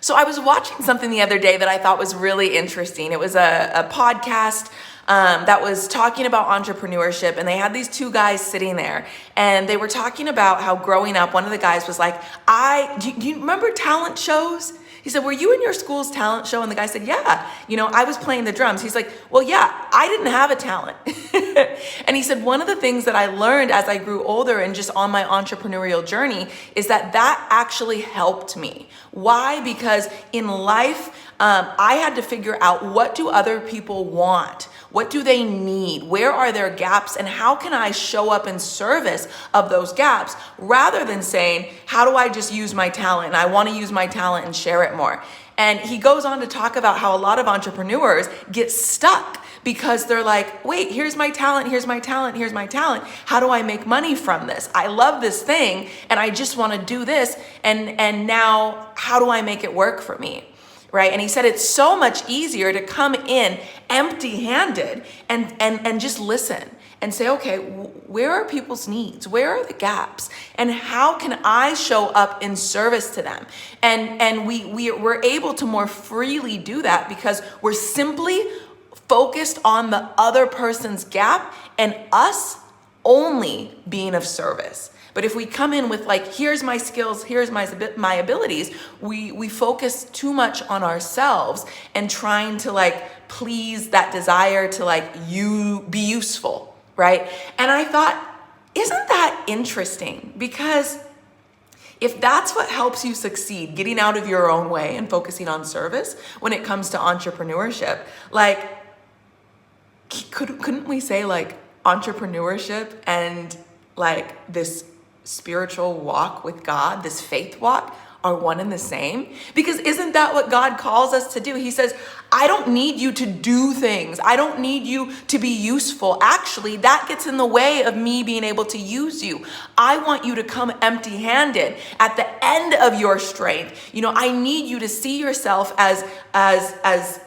So I was watching something the other day that I thought was really interesting. It was a podcast that was talking about entrepreneurship, and they had these two guys sitting there, and they were talking about how growing up, one of the guys was like, do you remember talent shows? He said, were you in your school's talent show? And the guy said, yeah, I was playing the drums. He's like, well, yeah, I didn't have a talent. And he said, one of the things that I learned as I grew older and just on my entrepreneurial journey is that actually helped me. Why? Because in life, I had to figure out, what do other people want? What do they need? Where are their gaps? And how can I show up in service of those gaps, rather than saying, how do I just use my talent? And I want to use my talent and share it more. And he goes on to talk about how a lot of entrepreneurs get stuck because they're like, wait, here's my talent, here's my talent, here's my talent. How do I make money from this? I love this thing and I just want to do this. And now how do I make it work for me? Right? And he said it's so much easier to come in empty-handed and just listen and say, okay, where are people's needs? Where are the gaps? And how can I show up in service to them? And we're able to more freely do that because we're simply focused on the other person's gap and us only being of service. But if we come in with like, here's my skills, here's my abilities, we focus too much on ourselves and trying to like please that desire to like you be useful, right? And I thought, isn't that interesting? Because if that's what helps you succeed, getting out of your own way and focusing on service when it comes to entrepreneurship, like, couldn't we say like entrepreneurship and like this spiritual walk with God, this faith walk, are one and the same? Because isn't that what God calls us to do? He says, I don't need you to do things. I don't need you to be useful. Actually, that gets in the way of me being able to use you. I want you to come empty-handed at the end of your strength. I need you to see yourself as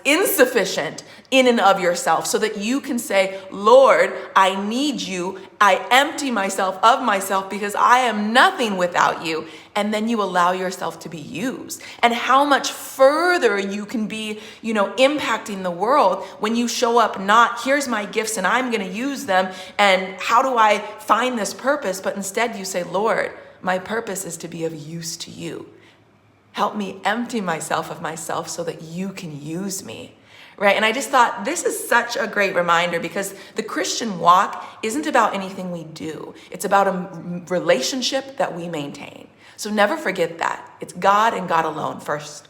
insufficient in and of yourself, so that you can say, Lord, I need you. I empty myself of myself because I am nothing without you. And then you allow yourself to be used. And how much further you can be, impacting the world when you show up not, here's my gifts and I'm going to use them. And how do I find this purpose? But instead you say, Lord, my purpose is to be of use to you. Help me empty myself of myself so that you can use me. Right? And I just thought this is such a great reminder, because the Christian walk isn't about anything we do. It's about a relationship that we maintain. So never forget that. It's God and God alone first.